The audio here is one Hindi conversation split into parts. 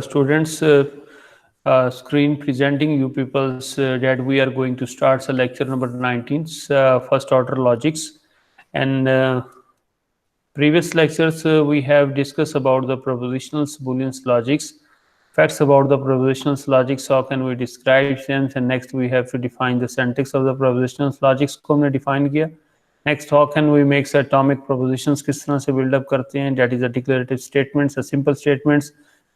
Students, screen presenting you people's that we are going to start the lecture number 19, first order logics. And previous lectures we have discussed about the propositionals, booleans, logics, facts about the propositionals logics, how can we describe them, and next we have to define the syntax of the propositionals logics को हमने define किया. Next, how can we make atomic propositions, किस तरह से build up करते हैं, that is a declarative statements, a simple statements,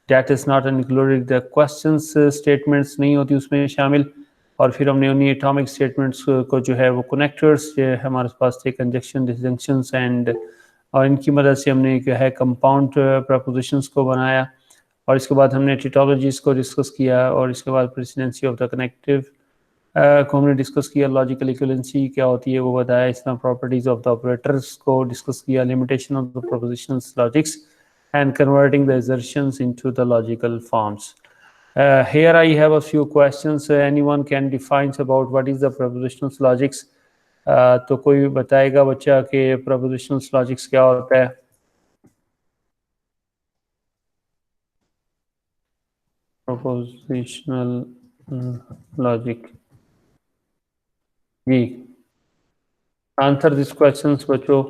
that is not included the questions statements नहीं होती उसमें शामिल. और फिर हमने उन्हीं एटॉमिक स्टेटमेंट्स को जो है वो कनेक्टर्स हमारे पास थे, कंजक्शन, डिसजंक्शंस एंड, और इनकी मदद से हमने क्या है कंपाउंड प्रपोजिशंस को बनाया. और इसके बाद हमने टिटोलॉजीज को डिस्कस किया, और इसके बाद प्रेसिडेंसी ऑफ द कनेक्टिव को हमने डिस्कस किया. लॉजिकल इक्विवेलेंसी क्या होती है वो बताया. इस तरह प्रॉपर्टीज ऑफ द ऑपरेटर्स को डिस्कस किया. Limitation of the propositions logics and converting the assertions into the logical forms. Here I have a few questions. Anyone can define about what is the propositional logics. तो कोई बताएगा बच्चा कि propositional logics क्या होता है? Propositional logic. Ji, answer these questions बच्चों.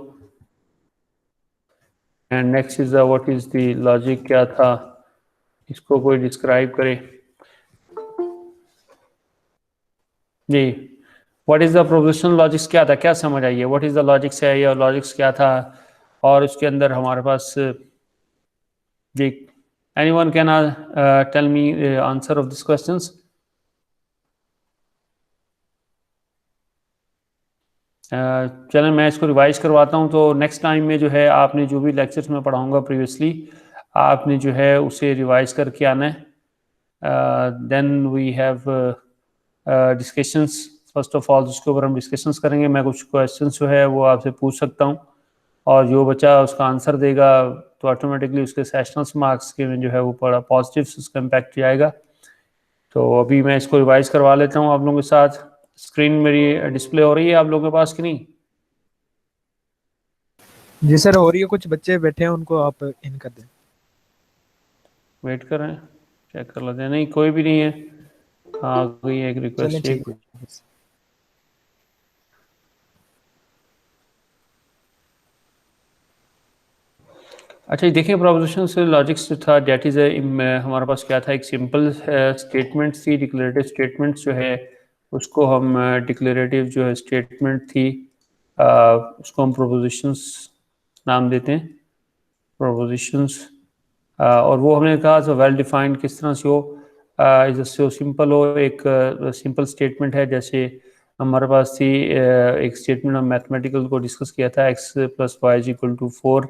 And next is what is the logic, क्या था, इसको कोई डिस्क्राइब करे. जी, what is the propositional logics क्या था, क्या समझ आइए. व्हाट इज द लॉजिक्स है या लॉजिक्स क्या था, और उसके अंदर हमारे पास जी, anyone can tell me answer of this questions. चलें मैं इसको रिवाइज करवाता हूँ. तो नेक्स्ट टाइम में जो है आपने जो भी लेक्चर्स में पढ़ाऊँगा प्रीवियसली, आपने जो है उसे रिवाइज करके आना है. Then we have discussions. First of all उसके ऊपर हम डिस्कशंस करेंगे. मैं कुछ क्वेश्चंस जो है वो आपसे पूछ सकता हूँ, और जो बच्चा उसका आंसर देगा तो ऑटोमेटिकली उसके सेशनल मार्क्स के में जो है वो बड़ा पॉजिटिव उसका इम्पैक्ट जाएगा. तो अभी मैं इसको रिवाइज करवा लेता हूँ आप लोगों के साथ. स्क्रीन मेरी डिस्प्ले हो रही है आप लोगों के पास कि नहीं? जी सर हो रही है. कुछ बच्चे बैठे हैं, उनको आप इन कर दें. वेट कर रहे हैं, चेक कर लेते हैं. नहीं कोई भी नहीं है. हाँ गई एक रिक्वेस्ट. अच्छा देखिए, प्रोपोजिशन से लॉजिक्स जो था डेट इज हमारे पास क्या था, एक सिंपल स्टेटमेंट थी. डिक्लेरेटिव स्टेटमेंट जो है उसको हम डिक्लेरेटिव जो है स्टेटमेंट थी उसको हम प्रोपोजिशंस नाम देते हैं, प्रोपोजिशंस. और वो हमने कहा तो वेल डिफाइंड किस तरह से हो, जैसे सिंपल हो. एक सिंपल स्टेटमेंट है, जैसे हमारे पास थी एक स्टेटमेंट हम मैथमेटिकल को डिस्कस किया था, x + y = 4.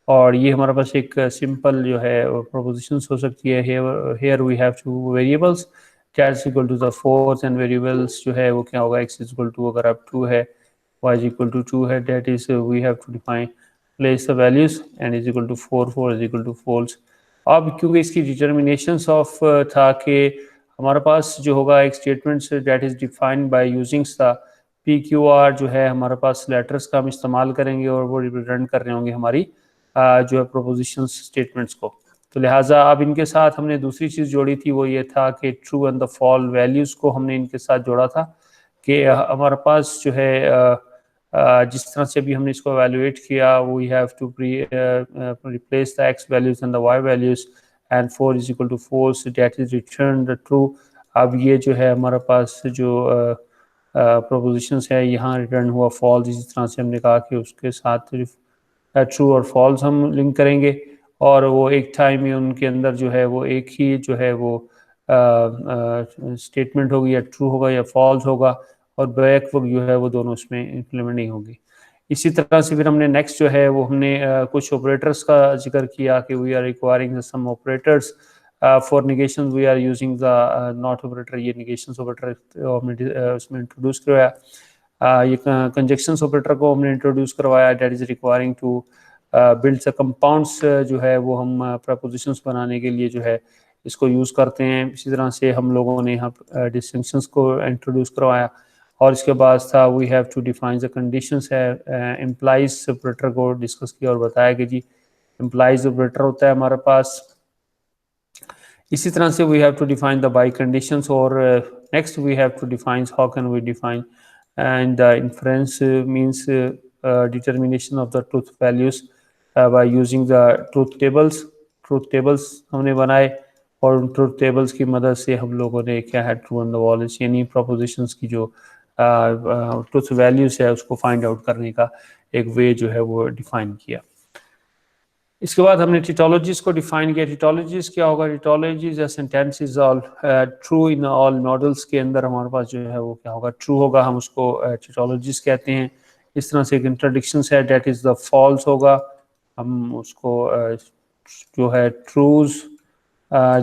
और ये हमारे पास एक सिंपल जो है प्रोपोजिशंस हो सकती है. Here we have two variables, that is equal to the 4 and variables जो है वो क्या होगा, x = अगर आप 2 है, y = 2 है, that is we have to define place the values and is equal to 4, 4 = false. अब क्योंकि इसकी डिटर्मिनेशंस ऑफ था कि हमारे पास जो होगा एक statement that is defined by using the PQR जो है हमारे पास लेटर्स का हम इस्तेमाल करेंगे, और वो रिप्रेजेंट कर रहे होंगे हमारी जो है प्रोपोजिशन स्टेटमेंट्स को. तो लिहाजा अब इनके साथ हमने दूसरी चीज़ जोड़ी थी, वो ये था कि true and the fall values को हमने इनके साथ जोड़ा था कि हमारे पास जो है जिस तरह से अभी हमने इसको एवेलुएट किया, we have to replace the x values and the y values and 4 = false, that is return the true. अब ये जो है हमारे पास जो प्रोपोजिशंस है यहाँ रिटर्न हुआ फॉल्स. इसी तरह से हमने कहा कि उसके साथ ट्रू और फॉल्स हम लिंक करेंगे, और वो एक टाइम में उनके अंदर जो है वो एक ही जो है वो स्टेटमेंट होगी, या ट्रू होगा या फॉल्स होगा, और बैक वक्त जो है वो दोनों उसमें इम्प्लीमेंट नहीं होगी. इसी तरह से फिर हमने नेक्स्ट जो है वो हमने कुछ ऑपरेटर्स का जिक्र किया कि we are requiring some operators for negation. We are using the not operator. ये निगेशन ऑपरेटर हमने उसमें इंट्रोड्यूस करवाया. ये कंजक्शन ऑपरेटर को हमने इंट्रोड्यूस करवाया, that is requiring to build the compounds जो है वो हम प्रपोजिशंस बनाने के लिए जो है इसको यूज़ करते हैं. इसी तरह से हम लोगों ने यहाँ डिस्टिंक्शंस को इंट्रोड्यूस करवाया, और इसके बाद था we have to define the conditions है, एम्प्लाइज ऑपरेटर को डिस्कस किया और बताया कि जी एम्प्लाइज ऑपरेटर होता है हमारे पास। इसी तरह से we have to define the bi conditions, और next we have to define how can we define and the inference means determination of the truth values by using the truth tables. Truth tables हमने बनाए और उन ट्रूथ टेबल्स की मदद से हम लोगों ने क्या है ट्रू ऑन द वॉल यानी प्रोपोजिशंस की जो ट्रूथ वैल्यूज है उसको फाइंड आउट करने का एक वे जो है वो डिफाइन किया। इसके बाद हमने टिटोलॉजीज को डिफाइन किया। टिटोलॉजीज क्या होगा? टिटोलॉजीज या sentences all true in all models के अंदर हमारे पास जो है वो क्या होगा? ट्रू होगा, हम उसको टिटोलॉजीज कहते हैं। इस तरह से एक इंट्रोडक्शन है डेट इज द फॉल्स होगा, हम उसको जो है ट्रूज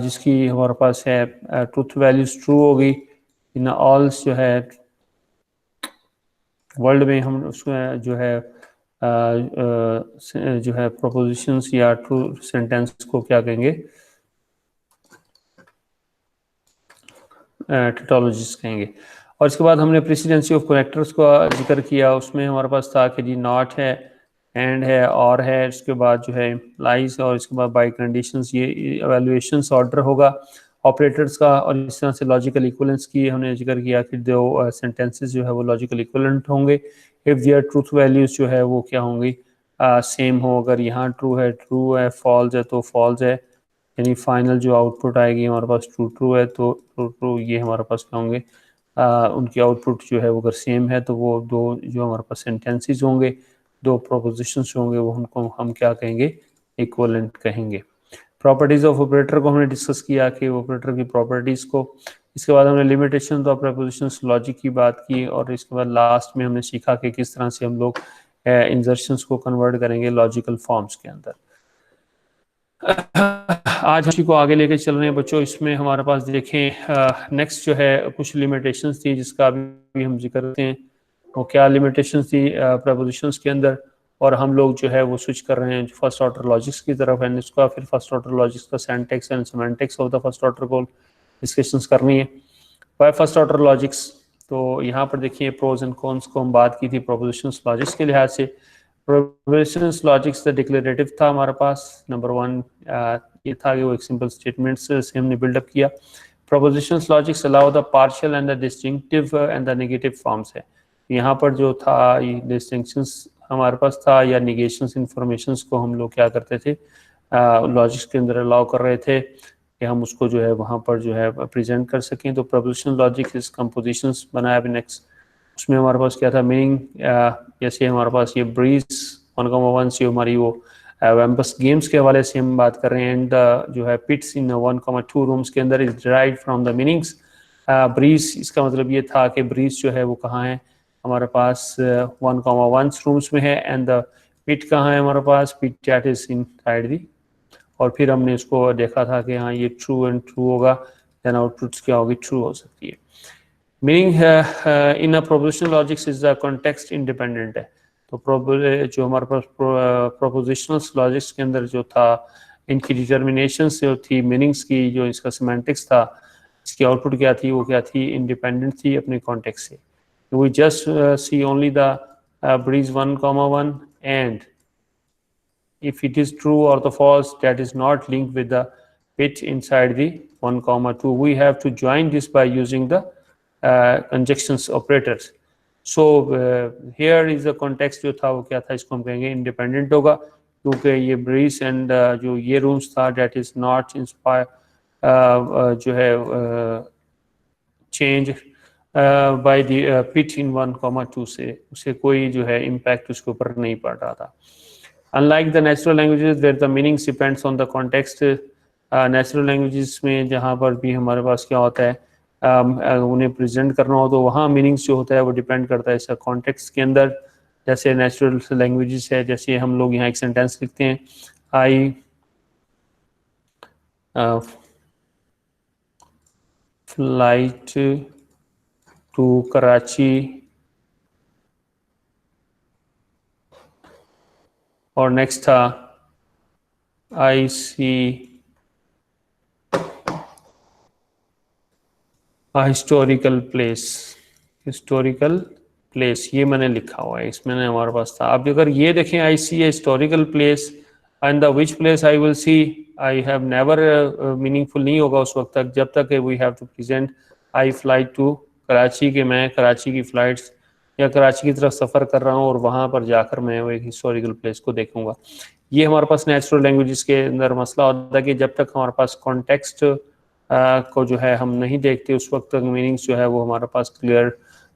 जिसकी हमारे पास है ट्रूथ वैल्यूज ट्रू होगी इन ऑल जो है वर्ल्ड में, हम उसमें जो है प्रोपोजिशंस या ट्रू सेंटेंस को क्या कहेंगे? टिटोलॉजीज कहेंगे। और इसके बाद हमने प्रेसिडेंसी ऑफ कनेक्टर्स का जिक्र किया, उसमें हमारे पास था कि जी नॉट है, एंड है, और है, इसके बाद जो है इम्प्लाइज, और इसके बाद बाई कंडीशंस, ये एवेल्युएशंस ऑर्डर होगा ऑपरेटर्स का। और इस तरह से लॉजिकल इक्वलेंस की हमने जिक्र किया कि दो सेंटेंसेस जो है वो लॉजिकल इक्वलेंट होंगे इफ़ देयर ट्रूथ वैल्यूज जो है वो क्या होंगी? सेम हो। अगर यहाँ ट्रू है, फॉल्स है तो फॉल्स है, यानी फाइनल जो आउटपुट आएगी हमारे पास ट्रू है तो ट्रू ये हमारे पास क्या होंगे? उनकी आउटपुट जो है वो अगर सेम है तो वो दो जो हमारे पास सेंटेंसेस होंगे, दो प्रोपोजिशंस होंगे, वो उनको हम क्या कहेंगे? इक्वलेंट कहेंगे। प्रॉपर्टीज ऑफ ऑपरेटर को हमने डिस्कस किया कि ऑपरेटर की प्रॉपर्टीज को। इसके बाद हमने लिमिटेशन ऑफ प्रपोजिशंस लॉजिक की बात की, और इसके बाद लास्ट में हमने सीखा कि किस तरह से हम लोग इंजर्शंस को कन्वर्ट करेंगे लॉजिकल फॉर्म्स के अंदर। आज हम को आगे लेके चल रहे हैं बच्चों। इसमें हमारे पास देखें नेक्स्ट जो है कुछ लिमिटेशंस थी जिसका अभी हम जिक्र करते हैं। वो क्या लिमिटेशंस थी प्रपोजिशंस के अंदर, और हम लोग जो है वो स्विच कर रहे हैं फर्स्ट ऑर्डर लॉजिक्स की तरफ, एंड इसका फिर फर्स्ट ऑर्डर लॉजिक्स का syntax and semantics of the first order को डिस्कशंस करनी है। बाय फर्स्ट ऑर्डर लॉजिक्स, तो यहाँ पर देखिए प्रोज एंड कॉन्स को हम बात की थी प्रोपोजिशंस लॉजिक्स के लिहाज से। प्रोपोजिशंस लॉजिक्स द डिक्लेरेटिव था हमारे पास, नंबर 1 ये था कि वो एक सिंपल स्टेटमेंट्स से हमने बिल्डअप किया। Propositions logics allow the partial and the distinctive and the negative forms है। यहाँ पर जो था ये डिस्टिंक्शंस हमारे पास था या निगेशंस इंफॉर्मेशंस को हम लोग क्या करते थे लॉजिक्स के अंदर अलाउ कर रहे थे कि हम उसको जो है वहाँ पर जो है प्रेजेंट कर सकें। तो प्रोपोजिशनल लॉजिक इस कंपोजिशंस बनाया अभी नेक्स्ट, उसमें हमारे पास क्या था मीनिंग, जैसे हमारे पास ये ब्रीज 1,1 से हमारी वो वेम्पस गेम्स के हवाले से हम बात कर रहे हैं, एंड जो है पिट्स इन 1,2 रूम्स के अंदर is derived from the meanings. ब्रीज इसका मतलब ये था कि ब्रीज जो है वो कहाँ है हमारे पास 1,1 रूम्स में है, एंड द पिट कहाँ है हमारे पास? पिट चैट इज इन साइड दी। और फिर हमने उसको देखा था कि हाँ ये ट्रू एंड ट्रू होगा, देन आउटपुट्स क्या होगी? ट्रू हो सकती है। Meaning in a prepositional logics is the context independent है। तो जो हमारे पास प्रोपोजिशनल लॉजिक्स के अंदर जो था इनकी डिटर्मिनेशन जो थी मीनिंग्स की, जो इसका सिमेंटिक्स था, इसकी आउटपुट क्या थी? वो क्या थी? इंडिपेंडेंट थी अपने कॉन्टेक्स्ट से। We just see only the breeze 1,1, and if it is true or the false, that is not linked with the bit inside the 1,2. We have to join this by using the conjunctions operators. So here is the context जो था वो क्या था? इसको हम कहेंगे इंडिपेंडेंट होगा, क्योंकि ये ब्रीज एंड जो ये रूम्स था that is not inspired जो है चेंज बाय द पिच इन 1,2 से उसे कोई जो है इम्पैक्ट उसके ऊपर नहीं पड़ रहा था। Unlike the natural languages where the meanings depends on the context, natural languages में जहाँ पर भी हमारे पास क्या होता है उन्हें प्रेजेंट करना हो तो वहाँ मीनिंग्स जो होता है वो डिपेंड करता है इसका कॉन्टेक्स्ट के अंदर। जैसे नेचुरल लैंग्वेजेस है, जैसे हम लोग यहाँ एक सेंटेंस लिखते हैं, आई फ्लाइट टू कराची, और नेक्स्ट था I see a historical place. Historical place, ये मैंने लिखा हुआ है, इसमें हमारे पास था। अब अगर ये देखें, I see a historical place and the which place I will see, I have never, meaningful नहीं होगा उस वक्त तक जब तक we have to present I flight to Karachi, के मैं कराची की फ़्लाइट्स या कराची की तरफ सफ़र कर रहा हूँ और वहाँ पर जाकर मैं वो एक हिस्टोरिकल प्लेस को देखूंगा। ये हमारे पास नेचुरल लैंग्वेजेस के अंदर मसला होता है कि जब तक हमारे पास कॉन्टेक्स्ट को जो है हम नहीं देखते उस वक्त तक मीनिंग्स जो है वो हमारे पास क्लियर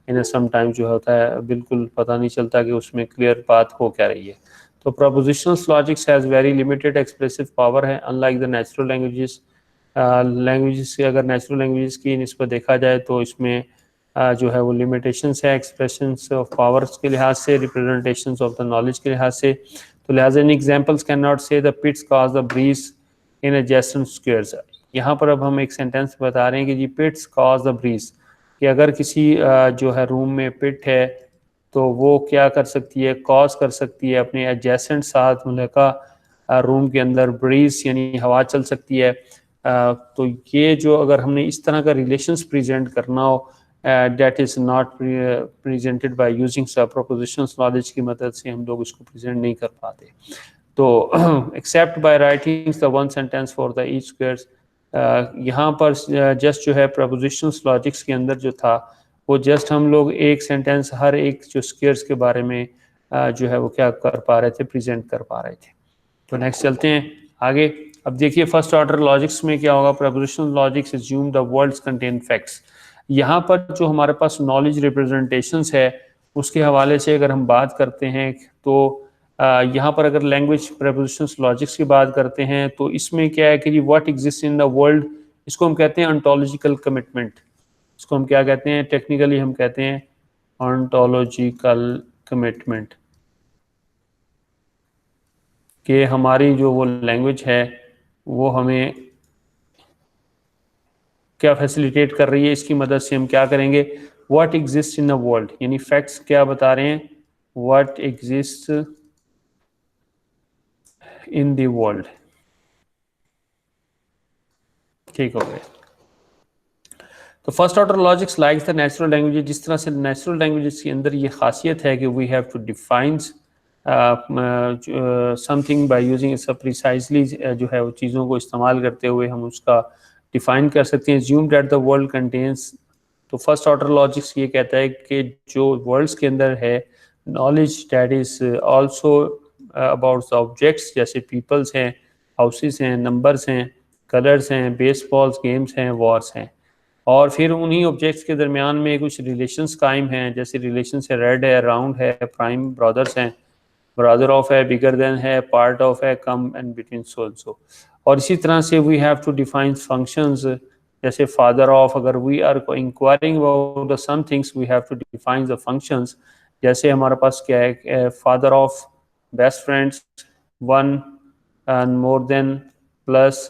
इन सम टाइम जो होता है बिल्कुल पता नहीं चलता कि उसमें क्लियर बात हो क्या रही है। तो propositional logics has very limited expressive power है, unlike the natural languages. Languages अगर नेचुरल लैंग्वेजेस की निस्बत देखा जाए तो इसमें जो है वो लिमिटेशंस है एक्सप्रेशंस ऑफ पावर्स के लिहाज से, रिप्रेजेंटेशंस ऑफ द नॉलेज के लिहाज से। तो लिहाजा इन examples can not say the pits cause the breeze in adjacent squares. यहाँ पर अब हम एक सेंटेंस बता रहे हैं कि जी पिट्स कॉज द ब्रीज, कि अगर किसी जो है रूम में पिट है तो वो क्या कर सकती है, कॉज कर सकती है अपने एडजेसेंट साथ मुल्का रूम के अंदर ब्रीज यानी हवा चल सकती है। तो ये जो अगर हमने इस तरह का रिलेशंस प्रेजेंट करना हो that is not presented by using propositional knowledge की मदद से हम लोग इसको प्रेजेंट नहीं कर पाते। तो except by writing the one sentence for the each squares, यहाँ पर जस्ट जो है प्रपोजिशनल लॉजिक्स के अंदर जो था वो जस्ट हम लोग एक सेंटेंस हर एक जो स्क्वायर्स के बारे में जो है वो क्या कर पा रहे थे, प्रेजेंट कर पा रहे थे। तो नेक्स्ट चलते हैं आगे। अब देखिए फर्स्ट ऑर्डर लॉजिक्स में क्या होगा, prepositional logics assume the words contain facts। यहाँ पर जो हमारे पास नॉलेज रिप्रेजेंटेशंस है उसके हवाले से अगर हम बात करते हैं तो यहाँ पर अगर लैंग्वेज प्रपोजिशंस लॉजिक्स की बात करते हैं तो इसमें क्या है कि जी what exist in the world, इसको हम कहते हैं ऑन्टोलॉजिकल कमिटमेंट। इसको हम क्या कहते हैं, टेक्निकली हम कहते हैं ऑन्टोलॉजिकल कमिटमेंट, कि हमारी जो वो लैंग्वेज है वो हमें क्या फैसिलिटेट कर रही है, इसकी मदद से हम क्या करेंगे, what exist in the world, यानी फैक्ट्स क्या बता रहे हैं, what exist in the world. ठीक हो गया। तो first order logics like the natural language, जिस तरह से नेचुरल लैंग्वेजेस के अंदर ये खासियत है कि we have to define something by using सब प्रिसाइजली, जो है वो चीज़ों को इस्तेमाल करते हुए हम उसका डिफाइन कर सकते हैं। assume that the world contains, तो फर्स्ट ऑर्डर लॉजिक्स ये कहता है कि जो वर्ल्ड्स के अंदर है knowledge that is also about the objects, जैसे पीपल्स हैं, हाउसेस हैं, नंबर्स हैं, कलर्स हैं, बेसबॉल्स, गेम्स हैं, वॉर्स हैं, और फिर उन्हीं ऑब्जेक्ट्स के दरमियान में कुछ रिलेशंस कायम हैं, जैसे रिलेशन है रेड है, राउंड है, प्राइम ब्रदर्स हैं, ब्रदर ऑफ है, बिगर देन है, पार्ट ऑफ है, come and between so and so. और इसी तरह से we have to define functions, जैसे फादर ऑफ, अगर we are inquiring about the some things we have to define the functions. जैसे हमारे पास क्या है, father of, best friends, one and more than, plus.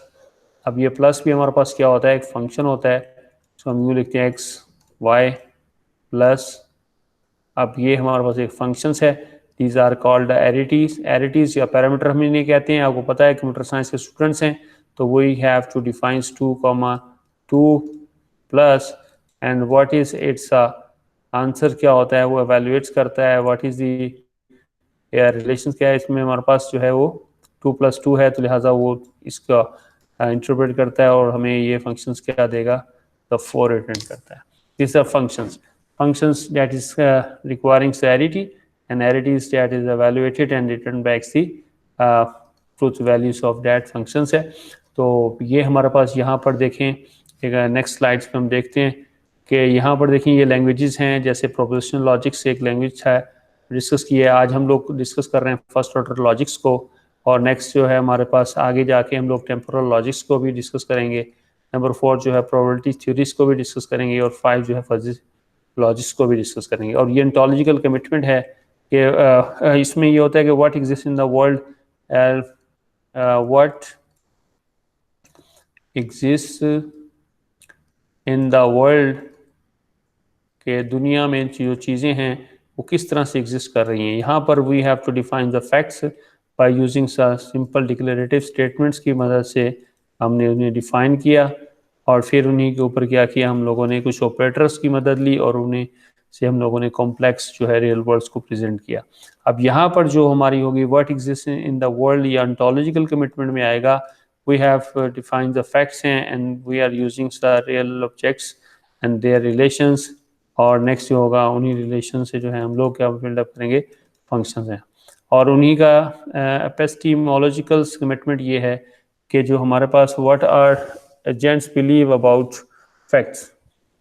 अब ये प्लस भी हमारे पास क्या होता है, एक फंक्शन होता है, तो हम यूँ लिखते हैं एक्स वाई प्लस। अब ये हमारे पास एक फंक्शंस है, दीज आर कॉल्ड एरिटीज। एरिटीज या पैरामीटर हम इन्हें कहते हैं, आपको पता है कंप्यूटर साइंस के स्टूडेंट्स हैं तो we have to define 2, 2 plus and what is its answer क्या होता है, वो एवेल्युएट्स करता है व्हाट इज दी रिलेशन क्या है, इसमें हमारे पास जो है वो 2 + 2 है, तो लिहाजा वो इसका इंटरप्रेट करता है और हमें ये फंक्शंस क्या देगा, द 4 रिटर्न करता है। This are functions that is requiring arity, and arity is that is evaluated and return back the truth values of that functions है। तो ये हमारे पास यहाँ पर देखें, एक नेक्स्ट स्लाइड्स पे हम देखते हैं कि यहाँ पर देखें ये लैंग्वेजेस हैं, जैसे प्रोपोजिशनल लॉजिक्स से एक लैंग्वेज है डिस्कस की है, आज हम लोग डिस्कस कर रहे हैं फर्स्ट ऑर्डर लॉजिक्स को, और नेक्स्ट जो है हमारे पास आगे जाके हम लोग टेम्पोरल लॉजिक्स को भी डिस्कस करेंगे, नंबर 4 जो है प्रोबेबिलिटी थ्योरीज को भी डिस्कस करेंगे, और 5 जो है फजी लॉजिक्स को भी डिस्कस करेंगे। और ये ओंटोलॉजिकल कमिटमेंट है कि इसमें ये होता है कि what exist in the world, what exist in the world, के दुनिया में जो चीज़ें हैं वो किस तरह से एग्जिस्ट कर रही हैं। यहाँ पर we have to define the facts by using simple declarative statements की मदद से हमने उन्हें डिफाइन किया, और फिर उन्हीं के ऊपर क्या किया, हम लोगों ने कुछ ऑपरेटर्स की मदद ली और उन्हें से हम लोगों ने कॉम्प्लेक्स जो है रियल वर्ल्ड्स को प्रेजेंट किया। अब यहाँ पर जो हमारी होगी what exist in the world, या ontological कमिटमेंट में आएगा, we have defined the facts हैं and we are using the real objects and their relations. और नेक्स्ट जो होगा उन्हीं रिलेशन से जो है हम लोग क्या बिल्डअप करेंगे, फंक्शंस हैं। और उन्हीं का एपिस्टीमोलॉजिकल कमिटमेंट ये है कि जो हमारे पास what are agents believe about facts,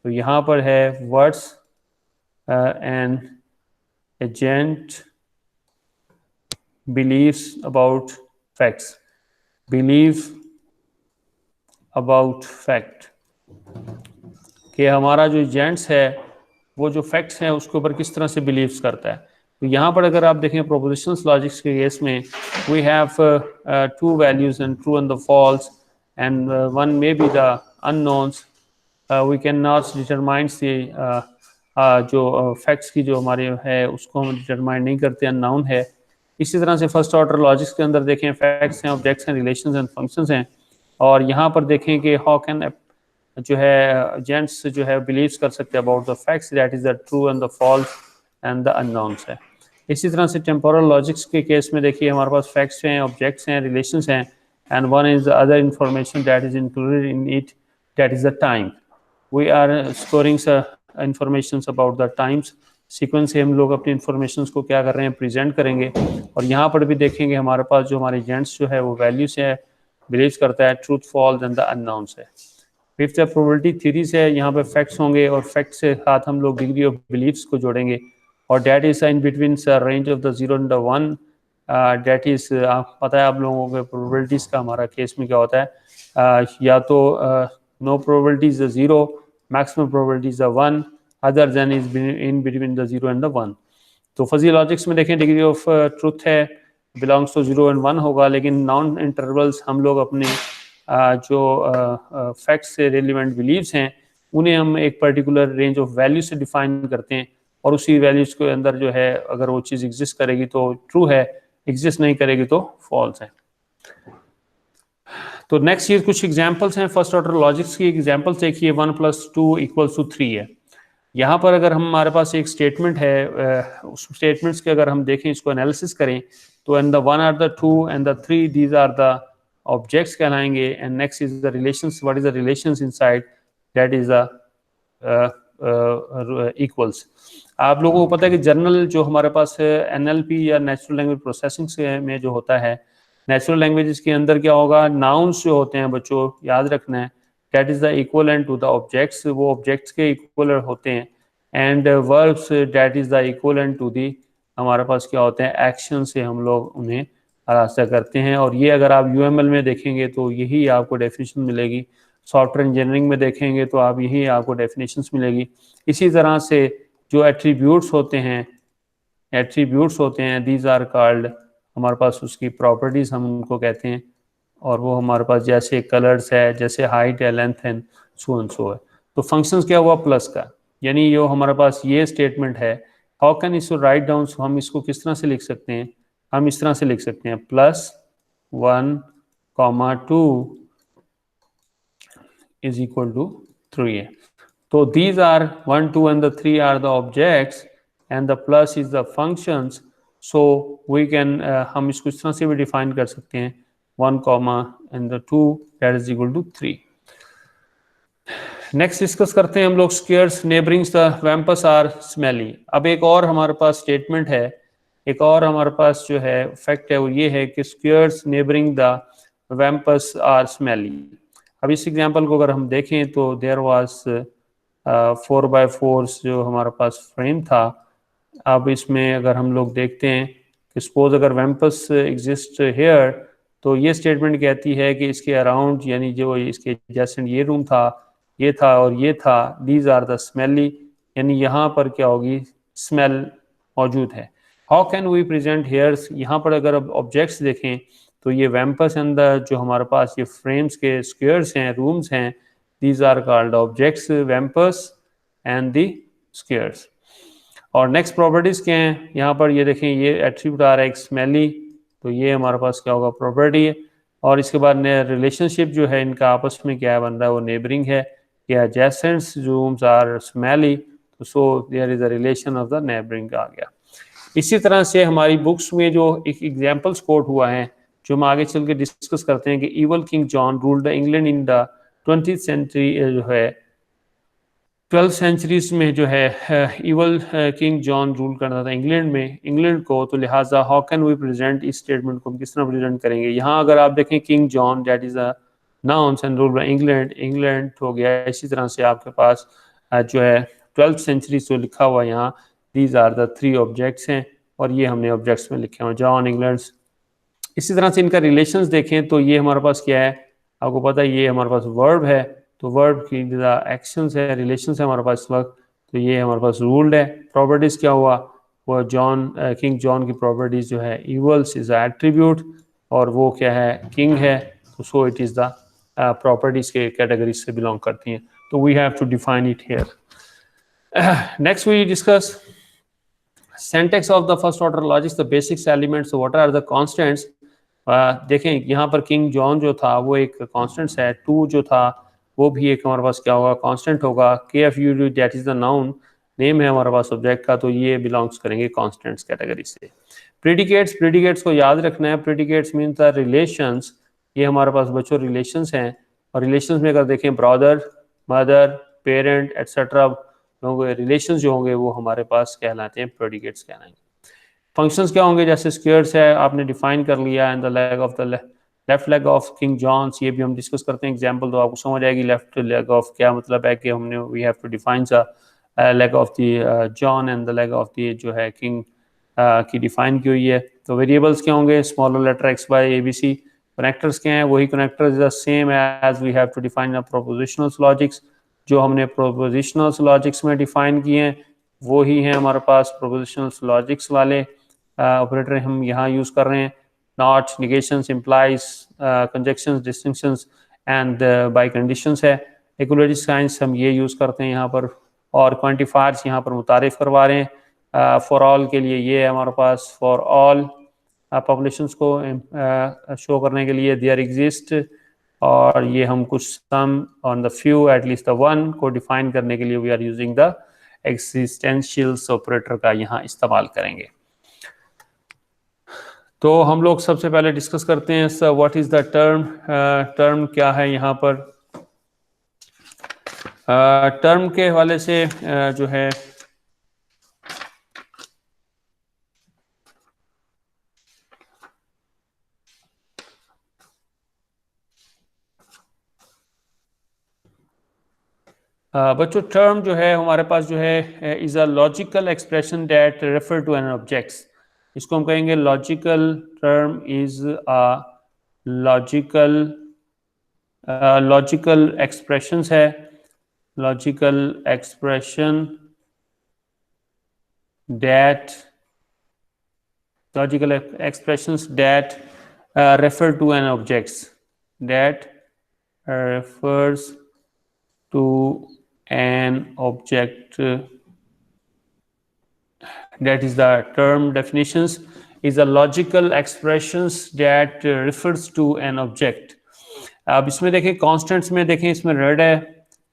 तो यहाँ पर है what's an agent believes about facts, believe about fact, कि हमारा जो एजेंट्स है वो जो फैक्ट्स हैं उसके ऊपर किस तरह से बिलीव्स करता है। तो यहाँ पर अगर आप देखें प्रोपोजिशंस लॉजिक्स के केस में we have two values and true and the false and one may be the unknowns, we can not determine जो फैक्ट्स की जो हमारे है उसको हम डिटरमाइन नहीं करते, अननाउन है। इसी तरह से फर्स्ट ऑर्डर लॉजिक्स के अंदर देखें फैक्ट्स हैं, ऑब्जेक्ट्स हैं, रिलेशंस एंड फंक्शंस हैं। और यहाँ पर देखें कि हाउ कैन जो है एजेंट्स जो है बिलीव्स कर सकते हैं about the facts, that is the true and the false and the unknowns है। इसी तरह से टेम्पोरल लॉजिक्स के केस में देखिए हमारे पास फैक्ट्स हैं, ऑब्जेक्ट्स हैं, रिलेशंस हैं, and one is the other information that is included in it, that is the time. We are storing information about the times, sequence से हम लोग अपनी इंफॉर्मेशन को क्या कर रहे हैं, प्रेजेंट करेंगे। और यहाँ पर भी देखेंगे हमारे पास जो हमारे एजेंट्स जो है वो वैल्यूज है, बिलीव करता है, truth false and the unknowns है। फिफ्थ है प्रोबेबिलिटी थ्योरी से, यहाँ पे फैक्ट्स होंगे और फैक्ट्स के साथ हम लोग डिग्री ऑफ बिलीव्स को जोड़ेंगे, और that is in between range of the 0 and 1। That is पता है आप लोगों को प्रोबेबिलिटीज का हमारा केस में क्या होता है, या तो no probability is 0, maximum probability is 1, other than is in between the 0 and the 1। तो फजी लॉजिक्स में देखें डिग्री ऑफ ट्रूथ है बिलोंग्स टू 0 एंड 1 होगा, लेकिन नॉन इंटरवल्स हम लोग अपने जो फैक्ट्स से रिलेवेंट बिलीव्स हैं उन्हें हम एक पर्टिकुलर रेंज ऑफ वैल्यू से डिफाइन करते हैं, और उसी वैल्यूज के अंदर जो है अगर वो चीज़ एग्जिस्ट करेगी तो ट्रू है, एग्जिस्ट नहीं करेगी तो फॉल्स है। तो नेक्स्ट ये कुछ एग्जांपल्स हैं फर्स्ट ऑर्डर लॉजिक्स की। एग्जांपल्स देखिए 1 + 2 = 3 है। यहाँ पर अगर हमारे पास एक स्टेटमेंट है, उस स्टेटमेंट्स के अगर हम देखें, इसको एनालिसिस करें, तो and the 1 are the 2 and the 3 these are the objects कहलाएंगे, and next is the relations, what is the relations inside, that is the equals. आप लोगों को पता है कि जर्नल जो हमारे पास एनएलपी या नेचुरल लैंग्वेज प्रोसेसिंग में जो होता है, नेचुरल लैंग्वेजेस के अंदर क्या होगा, नाउन्स जो होते हैं बच्चों याद रखना है, that is the equivalent to the objects, वो ऑब्जेक्ट्स के इक्वल होते हैं, and verbs that is the equivalent to the हमारे पास क्या होते हैं, एक्शन से हम लोग उन्हें रास्ता करते हैं। और ये अगर आप यूएमएल में देखेंगे तो यही आपको डेफिनेशन मिलेगी, सॉफ्टवेयर इंजीनियरिंग में देखेंगे तो आप यही आपको डेफिनेशंस मिलेगी। इसी तरह से जो एट्रीब्यूट्स होते हैं दीज आर कॉल्ड, हमारे पास उसकी प्रॉपर्टीज हम उनको कहते हैं, और वो हमारे पास जैसे कलर्स है, जैसे हाइट है, लेंथ है, सो एंड सो है। तो फंक्शंस क्या हुआ, प्लस का, यानी ये हमारे पास ये स्टेटमेंट है, हाउ कैन इसको राइट डाउन, हम इसको किस तरह से लिख सकते हैं, हम इस तरह से लिख सकते हैं +1, 2 is equal to 3 है। तो these are 1, 2 and the 3 are the objects and the plus is the functions, so we can हम इसको इस तरह से भी डिफाइन कर सकते हैं 1, and the 2 that is equal to 3। Next discuss करते हैं हम लोग squares नेबरिंग्स the wumpus are smelly. अब एक और हमारे पास स्टेटमेंट है, एक और हमारे पास जो है फैक्ट है, वो ये है कि squares neighbouring the wumpus are smelly. अब इस एग्जांपल को अगर हम देखें तो देयर वाज 4x4 जो हमारे पास फ्रेम था। अब इसमें अगर हम लोग देखते हैं कि सपोज अगर वैम्पस एग्जिस्ट हेयर, तो ये स्टेटमेंट कहती है कि इसके अराउंड, यानी जो इसके एडजेसेंट ये रूम था, ये था और ये था, दीज आर द स्मेली, यानी यहाँ पर क्या होगी, स्मेल मौजूद है। How can we present hairs, यहाँ पर अगर अब ऑब्जेक्ट्स देखें तो ये वैम्पस अंदर जो हमारे पास ये फ्रेम्स के स्क्वेयर्स हैं, रूम्स हैं, these are called objects, wumpus and the squares. और नेक्स्ट प्रॉपर्टीज क्या हैं, यहाँ पर ये देखें, ये एट्रीब्यूट आ रहा है एक स्मेली, तो ये हमारे पास क्या होगा, प्रॉपर्टी है। और इसके बाद रिलेशनशिप जो है इनका आपस में क्या बन रहा है, वो नेबरिंग है, या एडजेसेंट्स रूम्स आर स्मेली, तो so there is a relation of the neighbouring आ गया। इसी तरह से हमारी बुक्स में जो एक एग्जाम्पल्स कोट हुआ है जो हम आगे चल के डिस्कस करते हैं कि evil King John ruled the England in the 20th century, जो है 12th सेंचुरीज में जो है इवल किंग जॉन रूल करता था इंग्लैंड में, इंग्लैंड को, तो लिहाजा हाउ कैन वी प्रेजेंट इस स्टेटमेंट को हम किस तरह प्रेजेंट करेंगे। यहाँ अगर आप देखें king John that is a noun and rule by England, England हो गया। इसी तरह से आपके पास जो है 12th सेंचुरी जो लिखा हुआ यहाँ, दीज आर द 3 ऑब्जेक्ट्स हैं और ये हमने ऑब्जेक्ट्स में लिखे हुए जॉन इंग्लैंड। इसी तरह से इनका रिलेशंस देखें तो ये हमारे पास क्या है, आपको पता है ये हमारे पास वर्ब है, तो वर्ब की एक्शंस है, रिलेशंस है हमारे पास इस वक्त, तो ये हमारे पास रूल्ड है। प्रॉपर्टीज क्या हुआ, वो जॉन किंग जॉन की प्रॉपर्टीज जो है इवल्स इज एट्रीब्यूट और वो क्या है किंग है, तो so it is the properties के कैटेगरी से बिलोंग करती हैं, तो we have to define it here. Next we discuss syntax of the first order logics, the basics elements, so what are the constants। देखें यहाँ पर किंग जॉन जो था वो एक कॉन्स्टेंट्स है, टू जो था वो भी एक हमारे पास क्या होगा कांस्टेंट होगा, के F U D that is the noun, name है हमारे पास सब्जेक्ट का, तो ये बिलोंग्स करेंगे कॉन्स्टेंट्स कैटेगरी से। प्रीडिकेट्स, प्रीडिकेट्स को याद रखना है, प्रीडिकेट्स मीन्स द रिलेशंस, ये हमारे पास बच्चों रिलेशंस हैं, और रिलेशंस में अगर देखें brother, mother, parent etcetera relations जो होंगे वो हमारे पास कहलाते हैं प्रेडिकेट्स कहलाएंगे। फंक्शंस क्या होंगे, जैसे स्क्वायर्स है आपने डिफाइन कर लिया, and the leg of the left leg of King John's, ये भी हम डिस्कस करते हैं एग्जांपल, तो आपको समझ आएगी लेफ्ट लेग ऑफ क्या मतलब है कि हमने we have to define the leg of the John and the leg of the जो है किंग की डिफाइन की हुई है। तो वेरिएबल्स क्या होंगे, smaller letter x by A B C. Connectors क्या हैं, वही connectors the same as we have to define the propositional logics, जो हमने प्रोपोजिशनल लॉजिक्स में डिफाइन किए हैं वो ही हैं हमारे पास प्रोपोजिशनल लॉजिक्स वाले ऑपरेटर हम यहाँ यूज़ कर रहे हैं। Not, negations, implies, conjunctions, distinctions and biconditions है। इक्वलिटी साइंस हम ये यूज़ करते हैं यहाँ पर, और क्वांटिफायर्स यहाँ पर मुतारिफ करवा रहे हैं। फॉर ऑल के लिए ये है हमारे पास, फॉर ऑल पॉपुलेशंस को शो करने के लिए देयर एग्जिस्ट, और ये हम कुछ some on the few at least the one को डिफाइन करने के लिए we are using the existentials operator का यहाँ इस्तेमाल करेंगे। तो हम लोग सबसे पहले डिस्कस करते हैं what is the term, term क्या है यहाँ पर। टर्म के हवाले से जो है बच्चों टर्म जो है हमारे पास जो है is a logical expression that refer to an objects, इसको हम कहेंगे logical, term is a logical, logical expressions है, logical expression that, logical expressions that refer to an objects, that refers to an object, that is the term definitions is a logical expressions that refers to an object। अब इसमें देखें कांस्टेंट्स में देखें, इसमें रेड है,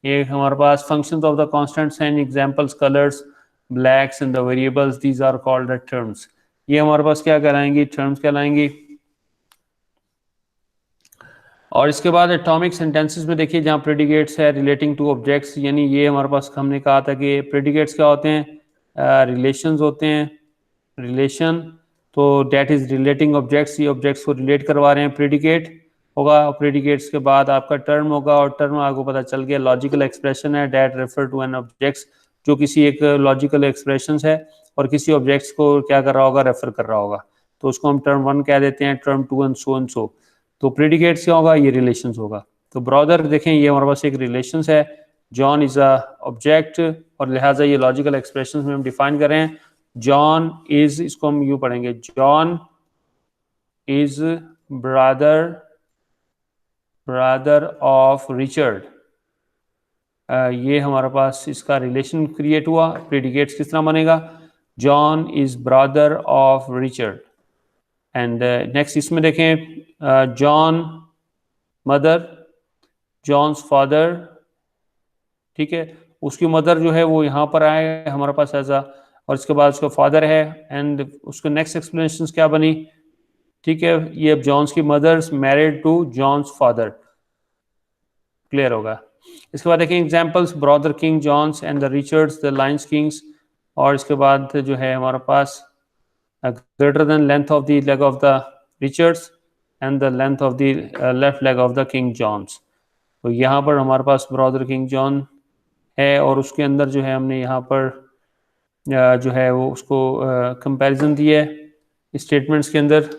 ये हमारे पास functions of the constants and examples colours blacks and the variables these are called the terms, ये हमारे पास क्या कहलाएंगी, टर्म्स कहलाएंगी। और इसके बाद एटॉमिक सेंटेंसेस में देखिए जहाँ प्रेडिकेट्स है रिलेटिंग टू ऑब्जेक्ट्स, यानी ये हमारे पास हमने कहा था कि प्रेडिकेट्स क्या होते हैं, रिलेशंस होते हैं, रिलेशन, तो डेट इज रिलेटिंग ऑब्जेक्ट्स, ये ऑब्जेक्ट्स को रिलेट करवा रहे हैं, प्रेडिकेट होगा, प्रेडिकेट्स के बाद आपका टर्म होगा, और टर्म आपको पता चल गया लॉजिकल एक्सप्रेशन है that refer to an objects, जो किसी एक लॉजिकल एक्सप्रेशन है और किसी ऑब्जेक्ट्स को क्या कर रहा होगा, रेफर कर रहा होगा, तो उसको हम टर्म 1 कह देते हैं, टर्म 2 एंड सो। तो प्रेडिकेट्स क्या होगा, ये रिलेशंस होगा। तो ब्रदर देखें ये हमारे पास एक रिलेशंस है, जॉन इज अ ऑब्जेक्ट, और लिहाजा ये लॉजिकल एक्सप्रेशंस में हम डिफाइन कर रहे हैं, जॉन इज, इसको हम यूं पढ़ेंगे, John is brother, brother of Richard, ये हमारे पास इसका रिलेशन क्रिएट हुआ। प्रेडिकेट्स किस तरह बनेगा, John is brother of Richard, and next इसमें देखें जॉन मदर, जॉन्स फादर, ठीक है, उसकी मदर जो है वो यहाँ पर आए हमारे पास एज अ, और इसके बाद उसका फादर है, एंड उसको नेक्स्ट एक्सप्लेनेशन क्या बनी, ठीक है, ये अब जॉन्स की mother's married to John's father, clear होगा। इसके बाद देखें examples, brother king John's and the Richard's the lions kings, और इसके बाद जो है हमारे पास greater than length of the leg of the Richard's and the length of the left leg of the king John's. तो यहाँ पर हमारे पास ब्रदर किंग जॉन है, और उसके अंदर जो है हमने यहाँ पर जो है वो उसको कंपैरिजन दिया है स्टेटमेंट्स के अंदर।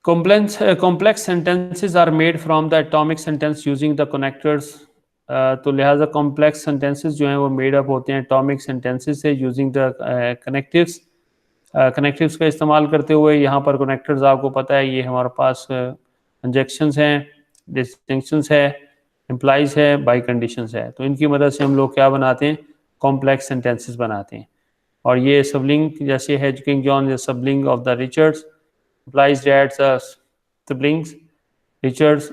complex sentences are made from the atomic sentence using the connectors, तो लिहाजा complex sentences जो हैं वो made up होते हैं atomic sentences से using the connectives, connectives का इस्तेमाल करते हुए। यहाँ पर connectors आपको पता है ये हमारे पास conjunctions हैं, distinctions है, implies है, by conditions है, तो इनकी मदद से हम लोग क्या बनाते हैं, complex sentences बनाते हैं। और ये सबलिंग जैसे है king John सबलिंग of the Richards, implies that siblings Richard's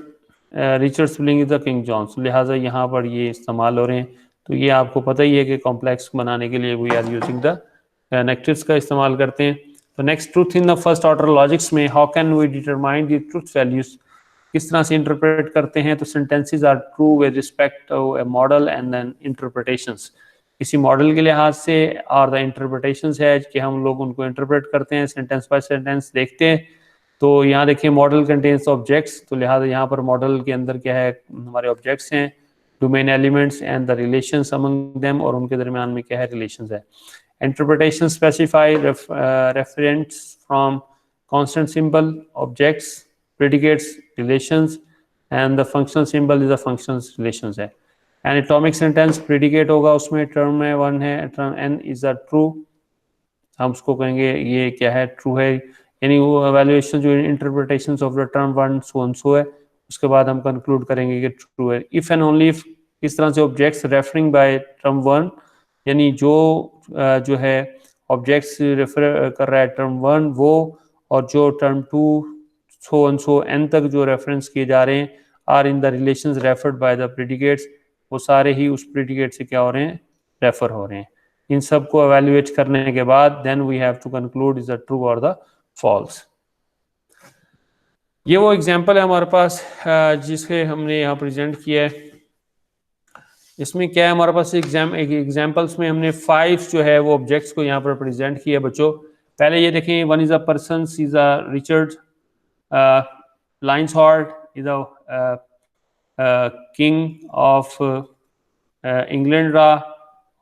sibling is the King John, लिहाजा यहाँ पर ये इस्तेमाल हो रहे हैं। तो ये आपको पता ही है कि कॉम्प्लेक्स बनाने के लिए we are using the connectives का इस्तेमाल करते हैं। तो next, truth in the first order logics में how can we determine the truth values, किस तरह से इंटरप्रेट करते हैं। तो sentences are true with respect to a model and then interpretations, किसी मॉडल के लिहाज से, और द इंटरप्रिटेशंस है कि हम लोग उनको इंटरप्रेट करते हैं, सेंटेंस बाय सेंटेंस देखते हैं। तो यहाँ देखिए मॉडल कंटेन्स ऑब्जेक्ट्स, तो लिहाजा यहाँ पर मॉडल के अंदर क्या है, हमारे ऑब्जेक्ट्स हैं, domain elements and the relations among them, और उनके दरमियान में क्या है, रिलेशंस है। Interpretation specify reference from constant symbol, objects, predicates, relations, and the functional symbol is the functions relations है। एंड एटॉमिक सेंटेंस प्रेडिकेट होगा उसमें, टर्म है वन है, term n is the true, हम उसको कहेंगे ये क्या है, ट्रू है, यानी वो एवेल्युएशन जो interpretation of the term one so and सो है, उसके बाद हम कंक्लूड करेंगे कि ट्रू है। इफ एंड ओनली इफ, इस तरह से objects referring by term one, यानी जो है ऑब्जेक्ट्स रेफर कर रहा है टर्म वन वो, और जो term two so and so n तक जो रेफरेंस किए जा रहे हैं, are in the relations referred by the predicates, वो सारे ही उस प्रेडिकेट से क्या हो रहे हैं, रेफर हो रहे हैं। इन सब को एवेल्युएट करने के बाद then we have to conclude is the true और द फॉल्स। ये वो एग्जांपल है हमारे पास जिसके हमने यहाँ प्रेजेंट किया है। इसमें क्या है हमारे पास एग्जांपल्स में हमने 5 जो है वो ऑब्जेक्ट्स को यहाँ पर प्रेजेंट किया बच्चों। पहले ये देखें, one is a person, is a Richard, lionheart is a king of England रहा,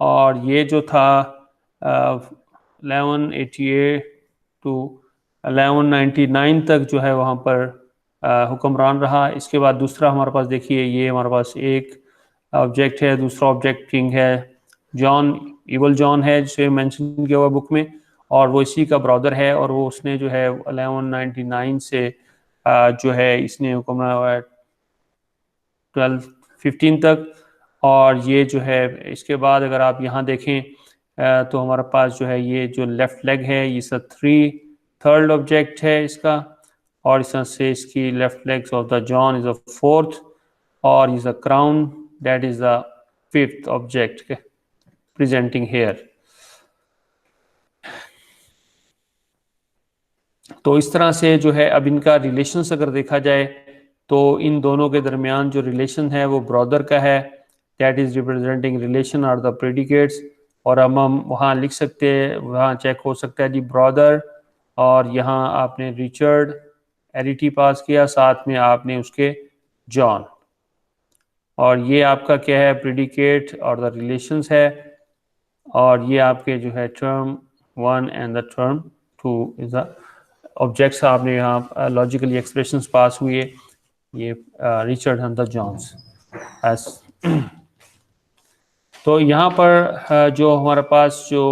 और ये जो था 1188 टू 1199 तक जो है वहाँ पर हुक्मरान रहा। इसके बाद दूसरा हमारे पास देखिए, ये हमारे पास एक ऑब्जेक्ट है, दूसरा ऑब्जेक्ट किंग है, जॉन, इवल जॉन है जिसे मेंशन किया हुआ बुक में, और वो इसी का ब्रदर है, और वो उसने जो है 1199 से जो है इसने हुक्मरान हुआ है 1215 तक। और ये जो है इसके बाद अगर आप यहाँ देखें तो हमारे पास जो है ये जो लेफ्ट लेग है ये सब थर्ड ऑब्जेक्ट है इसका, और इस तरह से इसकी left legs of the John is a fourth, और is a crown that is the fifth object presenting here. तो इस तरह से जो है अब इनका रिलेशंस अगर देखा जाए तो इन दोनों के दरमियान जो रिलेशन है वो ब्रदर का है, that is representing relation are the predicates. और अब हम वहाँ लिख सकते हैं, वहाँ चेक हो सकता है जी ब्रदर, और यहाँ आपने रिचर्ड एरिटी पास किया, साथ में आपने उसके जॉन, और ये आपका क्या है, प्रेडिकेट और द रिलेशंस है। और ये आपके जो है term one and the term two is the objects आपने यहाँ लॉजिकली एक्सप्रेशंस पास हुए, ये रिचर्ड एंड द जॉन्स एस। तो यहाँ पर जो हमारे पास जो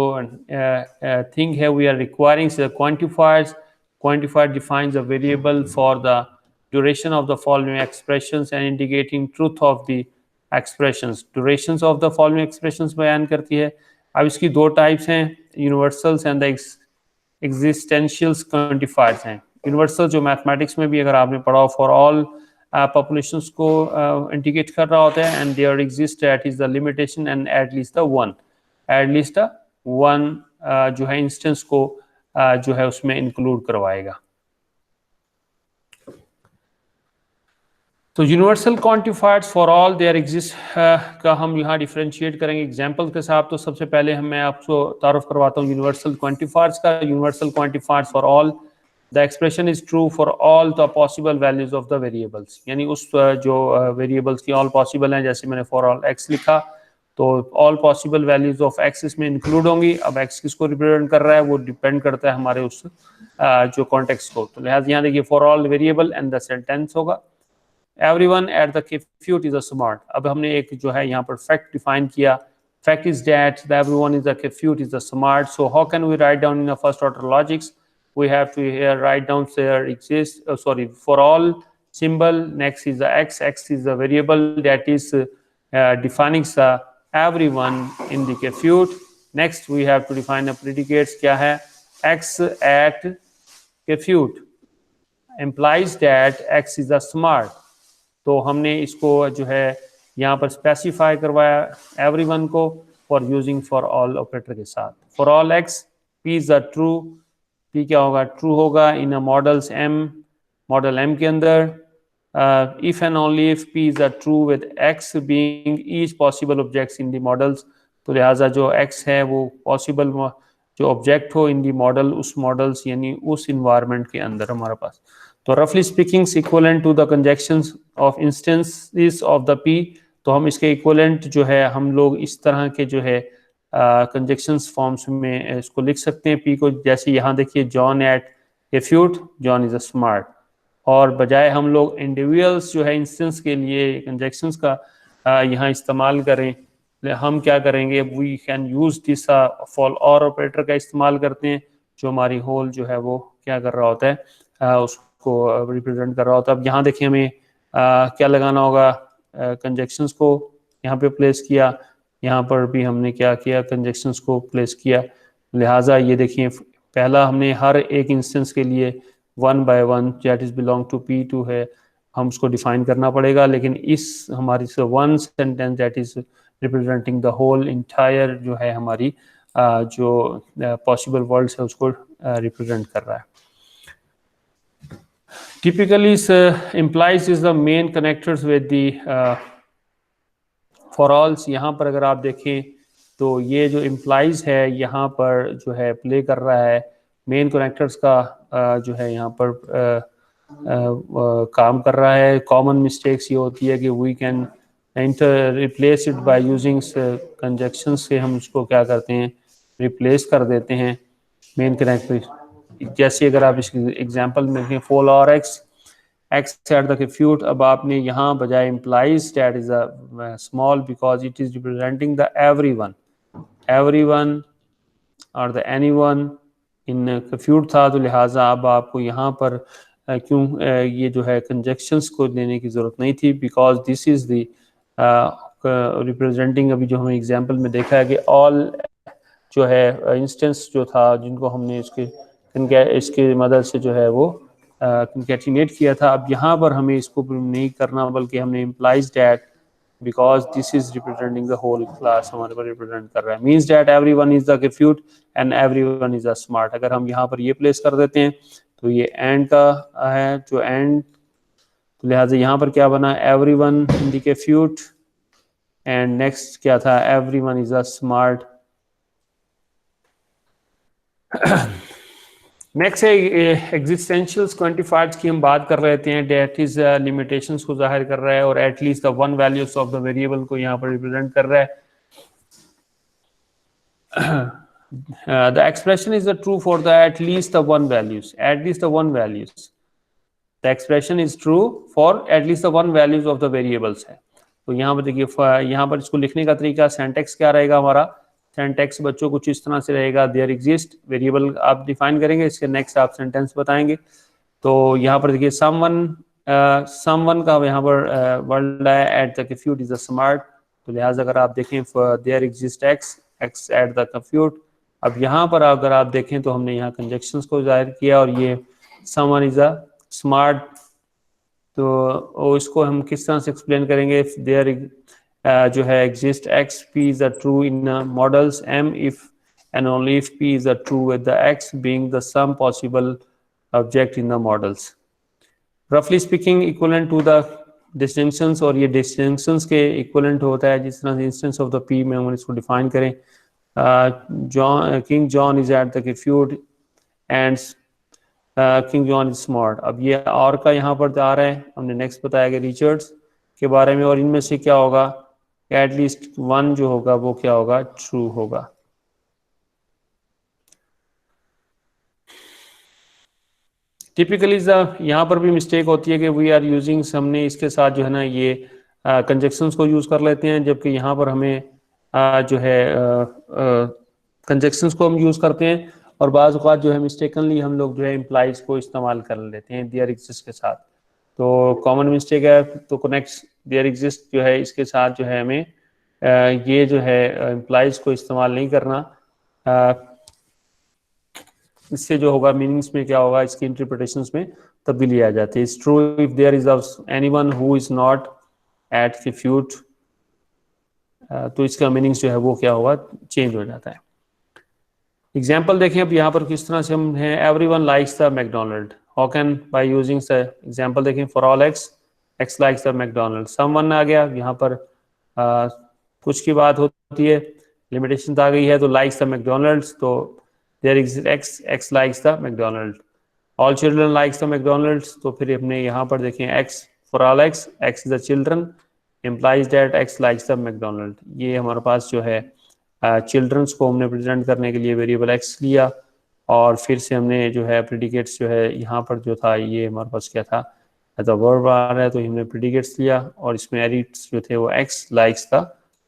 थिंग है, we are requiring quantifiers. Quantifier defines a variable for the duration of the following expressions and indicating truth of the expressions. Durations of the following expressions बयान करती है। अब इसकी दो टाइप्स हैं, universals and the existential quantifiers हैं। यूनिवर्सल जो मैथमेटिक्स में भी अगर आपने पढ़ा हो, फॉर ऑल पॉपुलेशंस को इंडिकेट कर रहा होता है, and there exist that is the limitation and at least the one जो है इंस्टेंस को जो है उसमें इंक्लूड करवाएगा। तो universal quantifiers for all there exist का हम यहाँ डिफरेंशिएट करेंगे एग्जांपल के साथ। तो सबसे पहले मैं आपको तारुफ करवाता हूँ यूनिवर्सल क्वांटिफायर्स का। Universal quantifiers for all, the expression is true for all the possible values of the variables, यानी उस जो वेरिएबल्स की ऑल पॉसिबल हैं, जैसे मैंने फॉर ऑल एक्स लिखा तो all possible values of x इसमें इंक्लूड होंगी। अब एक्स किसको रिप्रेजेंट कर रहा है वो डिपेंड करता है हमारे उस जो कॉन्टेक्स्ट को। तो लिहाजा यहाँ देखिए for all variable and the sentence होगा everyone at the compute is a smart। अब हमने एक जो है यहाँ पर fact define किया, fact is that the everyone is the compute is the smart। So how can we write down in the first order logics? We have to here write down there exists for all symbol, next is the x is the variable that is defining the everyone in the compute। Next we have to define the predicates, क्या है x at compute implies that x is the smart। तो हमने इसको जो है यहाँ पर स्पेसिफाई करवाया एवरीवन को for using for all operator के साथ। For all x P is the true, P क्या होगा ट्रू होगा इन अ मॉडल्स एम, मॉडल एम के अंदर if and only if P is the true with x being each possible objects in the models. तो लिहाजा जो एक्स है वो पॉसिबल जो ऑब्जेक्ट हो इन दी मॉडल, उस मॉडल्स यानी उस इन्वायरमेंट के अंदर हमारे पास। तो रफली speaking equivalent to the conjunctions of instances of the P. तो हम इसके इक्वलेंट जो है हम लोग इस तरह के जो है कंजक्शंस फॉर्म्स में इसको लिख सकते हैं पी को। जैसे यहाँ देखिए John at compute, John is a smart, और बजाय हम लोग इंडिविजुअल्स जो है इंस्टेंस के लिए कंजक्शंस का यहाँ इस्तेमाल करें, हम क्या करेंगे we can use this for और ऑपरेटर का इस्तेमाल करते हैं जो हमारी होल जो है वो क्या कर रहा होता है उसको रिप्रेजेंट कर रहा होता है। अब यहाँ देखिए हमें क्या लगाना होगा, कंजक्शंस को यहाँ पे प्लेस किया, यहाँ पर भी हमने क्या किया कंजक्शंस को प्लेस किया। लिहाजा ये देखिए पहला हमने हर एक इंस्टेंस के लिए 1 by 1 that is belong to P2 है, हम उसको डिफाइन करना पड़ेगा। लेकिन इस हमारी one sentence that is representing the whole entire जो है हमारी जो पॉसिबल वर्ल्ड्स है उसको रिप्रेजेंट कर रहा है। Typically implies is the main connectors with the for alls। यहाँ पर अगर आप देखें तो ये जो implies है यहाँ पर जो है प्ले कर रहा है मेन कनेक्टर्स का जो है यहाँ पर काम कर रहा है। कॉमन मिस्टेक्स ये होती है कि we can replace it by using conjunction से, हम उसको क्या करते हैं रिप्लेस कर देते हैं मेन कनेक्टर। जैसे अगर आप इस एग्जांपल में देखें फॉर और एक्स एट द कंप्यूट, अब आपने यहाँ बजाय implies that is a small because it is representing the everyone और द एनीवन इन कंप्यूट था। तो लिहाजा अब आपको यहाँ पर क्यों ये जो है कंजक्शंस को देने की ज़रूरत नहीं थी, because this is the representing. अभी जो हमें एग्जांपल में देखा है कि ऑल जो है इंस्टेंस जो था जिनको हमने इसके मदद से जो है वो कंकैटिनेट किया था। अब यहाँ पर हमें इसको नहीं करना बल्कि हमने implies that because this is representing the whole class, हमारे पर रिप्रेजेंट कर रहा है, means that everyone is the compute and everyone is the smart. अगर हम यहाँ पर ये प्लेस कर देते हैं तो ये एंड का है जो एंड, तो लिहाजा यहाँ पर क्या बना everyone in the compute and next क्या था everyone is the smart. Next है एग्जिस्टेंशियल क्वांटिफायर्स की हम बात कर रहे थे, डेट इज लिमिटेशंस को जाहिर कर रहा है और at least the one values of the variable को यहाँ पर रिप्रेजेंट कर रहा है। The expression is the true for the at least the one values, at least the one values, the expression is true for at least the one values of the variables है। तो यहाँ पर देखिए यहाँ पर इसको लिखने का तरीका सिंटैक्स क्या रहेगा हमारा, सिंटैक्स बच्चों कुछ इस तरह से रहेगा देयर एग्जिस्ट वेरिएबल आप डिफाइन करेंगे, इसके नेक्स्ट आप सेंटेंस बताएंगे। तो यहाँ पर देखिए समवन का यहाँ पर वर्ड है at the compute is the smart. तो लिहाजा अगर आप देखें there exist x at the compute. अब यहाँ पर अगर आप देखें तो हमने यहाँ कंजक्शंस को जाहिर किया और ये समवन इज अ स्मार्ट। तो इसको हम किस तरह से एक्सप्लेन करेंगे? इफ देयर जो है exist X P is a true in models M if and only if P is a true with the X being the some possible object in the models. रफली speaking equivalent to the distinctions, और ये डिस्टिंक्शंस के इक्वलेंट होता है जिस तरह से इंस्टेंस ऑफ द पी में हम इसको डिफाइन करें। John king John is at the कैफ्यूड and king John is smart. अब ये और का यहाँ पर आ रहा है, हमने नेक्स्ट बताया कि रिचर्ड्स के बारे में, और इनमें से क्या होगा, एटलीस्ट वन जो होगा वो क्या होगा, ट्रू होगा। टिपिकली यहाँ पर भी मिस्टेक होती है कि वी आर यूजिंग, हमने इसके साथ जो है ना ये कंजक्शंस को यूज कर लेते हैं, जबकि यहाँ पर हमें जो है कंजक्शंस को हम यूज करते हैं, और बाज़ औक़ात जो है मिस्टेकनली हम लोग जो है इम्प्लाइज को इस्तेमाल कर लेते हैं देयर एग्जिस्ट के साथ। तो कॉमन मिस्टेक है। तो कनेक्ट देयर एग्जिस्ट जो है इसके साथ जो है हमें ये जो है इम्प्लाइज को इस्तेमाल नहीं करना। इससे जो होगा मीनिंग्स में क्या होगा, इसकी इंटरप्रिटेशंस में तब्दीली आ जाती है। It's true if there is anyone who is not at कैफ्यूड, तो इसका मीनिंग्स जो है वो क्या होगा, चेंज हो जाता है। एग्जाम्पल देखें अब यहाँ पर किस तरह से हम हैं। Everyone likes the McDonald, how can by using the example देखें, for all x x likes the McDonald. Someone आ गया यहाँ पर, कुछ की बात होती है, लिमिटेशन आ गई है, तो लाइक्स द मैकडोनल्ड्स, तो there exist x x likes the McDonald. All children likes the McDonald's, तो फिर हमने यहाँ पर देखें x for all x x is the children implies that x likes the McDonald। ये हमारे पास जो है चिल्ड्रंस को हमने प्रेजेंट करने के लिए वेरिएबल x लिया, और फिर से हमने जो है प्रेडिकेट्स जो है यहाँ पर जो था ये हमारे पास क्या था, तो वर्ब आ रहा है, तो हमने प्रेडिकेट्स लिया, और इसमें एडिट्स जो थे वो x likes the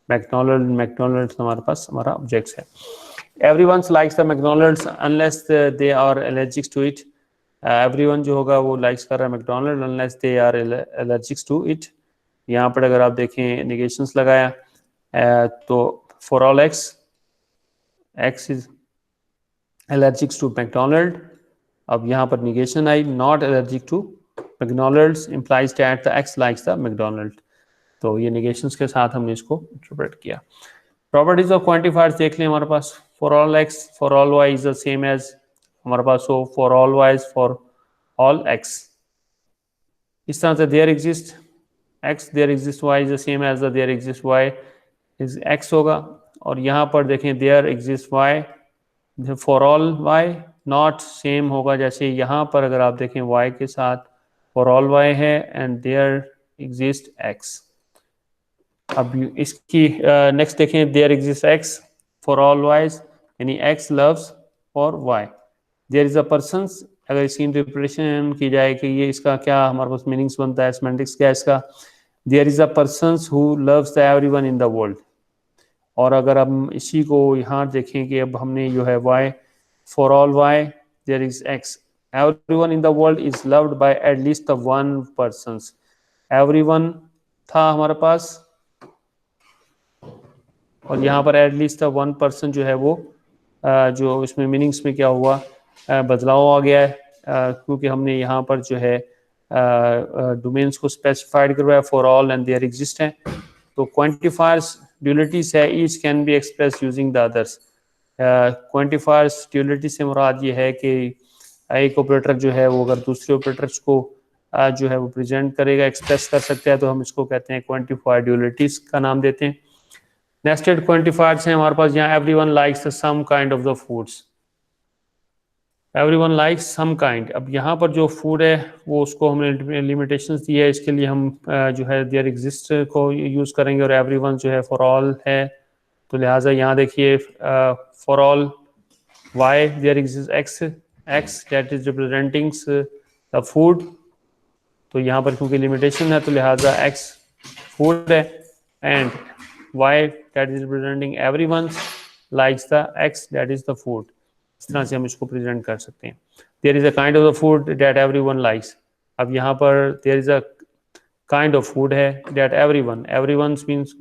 McDonald। McDonald हमारे पास हमारा ऑब्जेक्ट है। Everyone likes the McDonald's unless they are allergic to it. एवरीवन जो होगा वो लाइक्स कर रहा है McDonald unless they are allergic to it. यहाँ पर अगर आप देखें निगेशंस लगाया, तो for all x x is allergic to McDonald. अब यहाँ पर निगेशन आई, not allergic to McDonald's implies that the x likes the McDonald. तो ये निगेशंस के साथ हमने इसको इंटरप्रेट किया। प्रॉपर्टीज ऑफ क्वांटिफायर्स देख लें हमारे पास, for all X for all Y is the same as हमारे पास हो for all Y for all X. इस तरह से there exist x there exists y is the same as the there exists y is x होगा, और यहाँ पर देखें there exists y for all y not same होगा, जैसे यहाँ पर अगर आप देखें y के साथ for all y है and there exists x। अब इसकी नेक्स्ट देखें, there exists x for all y's यानी x loves for y। there is a persons, अगर इसकी इंटरप्रिटेशन की जाए कि ये इसका क्या हमारे पास मीनिंग्स बनता है, सेमेंटिक्स क्या है इसका, there is a persons who loves the everyone in the world. और अगर हम इसी को यहाँ देखें कि अब हमने जो है y for all y there is x, everyone in the world is loved by at least the one persons. Everyone था हमारे पास, और यहाँ पर एटलीस्ट द वन पर्सन जो है वो जो इसमें मीनिंग्स में क्या हुआ, बदलाव आ गया है, क्योंकि हमने यहाँ पर जो है डोमेन्स को स्पेसिफाइड करवाया for all and there exist है। तो क्वांटिफायर्स ड्यूलिटीज है, each can be express using the others. Quantifiers duality से मुराद ये है कि एक ऑपरेटर जो है वो अगर दूसरे ऑपरेटर्स को जो है वो प्रेजेंट करेगा, एक्सप्रेस कर सकता है, तो हम इसको कहते हैं क्वांटिफायर ड्यूलिटीज का नाम देते हैं। नेस्टेड क्वांटिफायर्स हैं हमारे पास यहाँ, everyone likes some kind of the foods, everyone likes some kind. अब यहाँ पर जो फूड है वो उसको हमने लिमिटेशंस दी है, इसके लिए हम जो है देयर एग्जिस्ट को यूज़ करेंगे, और एवरीवन जो है फॉर ऑल है, तो लिहाजा यहाँ देखिए for all y there exist x x that is representing the food. तो यहाँ पर क्योंकि लिमिटेशन है तो लिहाजा एक्स फूड है, and y that is representing everyone likes the x that is the food. इस तरह से हम इसको प्रेजेंट कर सकते हैं। There is a kind of the food that everyone likes. अब यहाँ पर there is a kind of food है दैट एवरीवन, एवरीवन मींस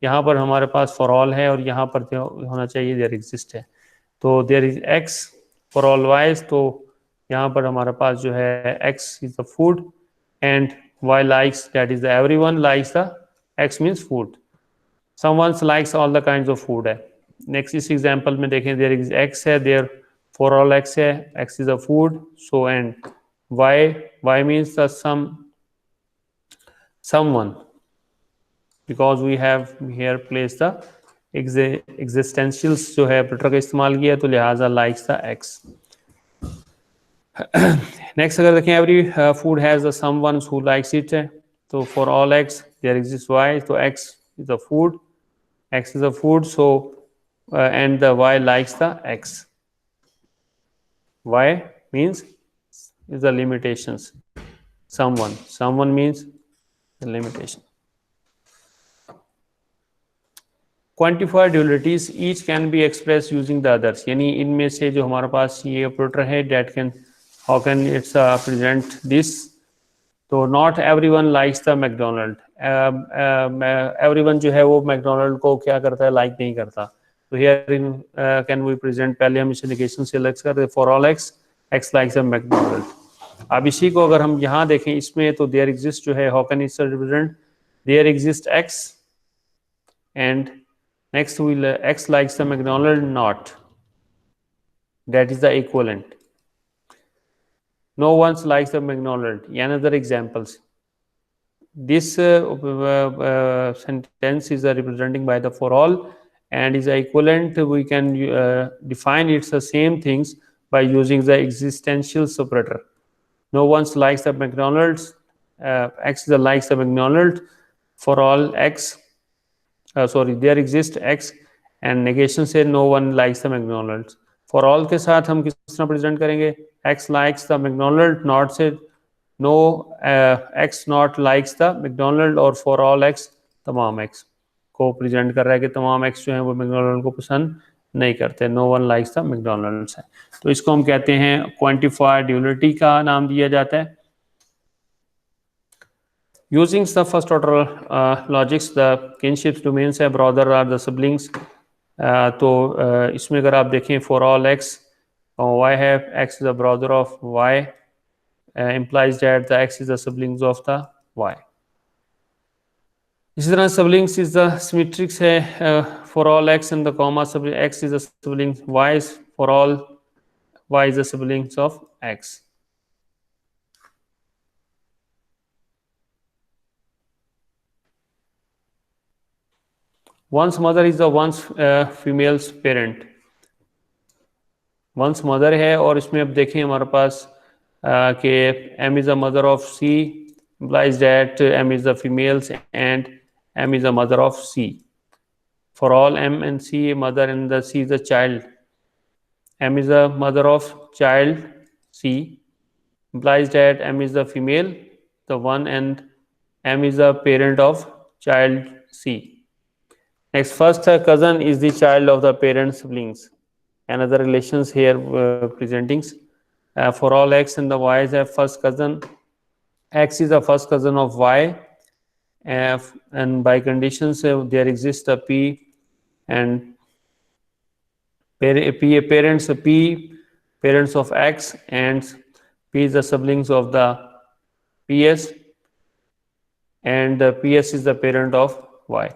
यहाँ पर हमारे पास फॉर ऑल है, और यहाँ पर होना चाहिए देयर एग्जिस्ट है। तो there is x for all y's, तो यहाँ पर हमारे पास जो है x is the food, and y likes, that is the everyone likes the x means food. Someone likes all the kinds of food है. Next इस example में देखें, there is x है, there for all x है, x is a food, so and y means the someone, because we have here placed the existentials जो है ऑपरेटर का इस्तेमाल किया, तो लिहाजा likes the x. नेक्स्ट अगर देखें, every food has the someone who likes it है, तो for all X there exist Y, तो X is a food, X is a food, so and the Y likes the X. Y means is the limitations, someone means the limitation. Quantifier dualities each can be express using the others, यानी इनमें से जो हमारे पास ये ऑपरेटर है that can, how can it's present this, तो not everyone likes the McDonald, everyone जो है वो मैकडोनल्ड को क्या करता है, लाइक नहीं करता, तो here in can we present, पहले हम इसे नेगेशन से लेक्स करते, for all x, x likes the McDonald. अब इसी को अगर हम यहाँ देखें इसमें, तो देयर एग्जिस्ट जो है, how can its represent, there exist x and next will x likes the McDonald, not, that is the equivalent. No one likes the McDonald. Another examples, this sentence is representing by the for all and is equivalent, we can define it's the same things by using the existential operator. No one likes the McDonald's, x is likes the McDonald, for all x, sorry, there exists x and negation से no one likes the McDonald's. For all के साथ हम किस तरह प्रेजेंट करेंगे, x likes the McDonald, not से no x not likes the McDonald, और for all x तमाम x को प्रेजेंट कर रहा है कि तमाम x जो है वो मैकडोनल्ड को पसंद नहीं करते, no one likes the McDonald's है. तो इसको हम कहते हैं क्वांटिफायर ड्यूलिटी का नाम दिया जाता है. Using the first order logics, the kinship domains है, brother are the siblings. तो इसमें अगर आप देखें, for all x, y have x is the brother of y, implies that the x is the siblings of the y. इसी तरह siblings is the symmetrics है, for all x and the comma x is the siblings, y is for all y is the siblings of x. One's mother is the one's female's parent. One's mother है, और इसमें अब देखें हमारे पास कि m is the mother of c, implies that m is the females and m is the mother of c. For all m and c, mother and the c is the child. m is the mother of child c, implies that m is the female, the one, and m is the parent of child c. Next, first cousin is the child of the parent siblings. Another relations here presenting, for all x and the y is a first cousin. X is the first cousin of y, and by conditions there exists a p and parents of x, and p is the siblings of the ps, and the ps is the parent of y.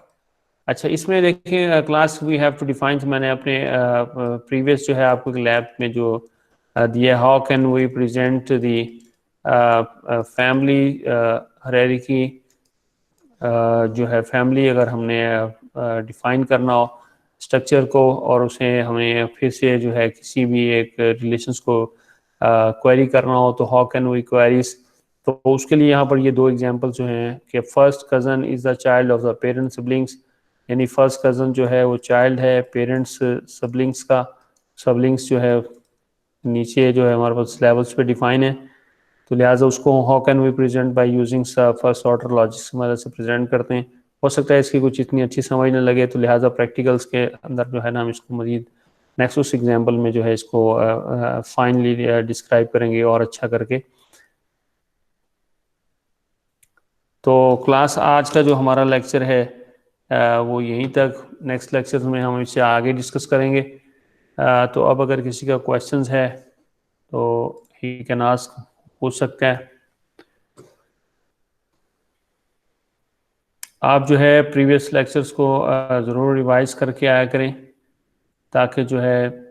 अच्छा, इसमें देखिए class we have to define, मैंने अपने प्रीवियस जो है आपको लैब में जो दिया, how can we present the family hierarchy, जो है फैमिली अगर हमने डिफाइन करना हो स्ट्रक्चर को, और उसे हमें फिर से जो है किसी भी एक रिलेशंस को क्वेरी करना हो, तो हाउ कैन वी क्वेरीज, तो उसके लिए यहाँ पर ये दो एग्जांपल जो हैं कि first cousin is the child of the parent siblings, यानी फर्स्ट कज़न जो है वो चाइल्ड है पेरेंट्स सिबलिंग्स का, सिबलिंग्स जो है नीचे जो है हमारे पास लेवल्स पे डिफाइन है, तो लिहाजा उसको how can we present by using first order logics की मदद से प्रेजेंट करते हैं. हो सकता है इसकी कुछ इतनी अच्छी समझ न लगे, तो लिहाजा प्रैक्टिकल्स के अंदर जो है ना हम इसको मजीद नेक्स्ट उस एग्जाम्पल में जो है इसको फाइनली डिस्क्राइब करेंगे और अच्छा करके. तो क्लास आज का जो हमारा लेक्चर है वो यहीं तक, नेक्स्ट लेक्चर में हम इसे आगे डिस्कस करेंगे. तो अब अगर किसी का क्वेश्चंस है तो ही कैन आस्क, पूछ सकता है. आप जो है प्रीवियस लेक्चर्स को ज़रूर रिवाइज करके आया करें ताकि जो है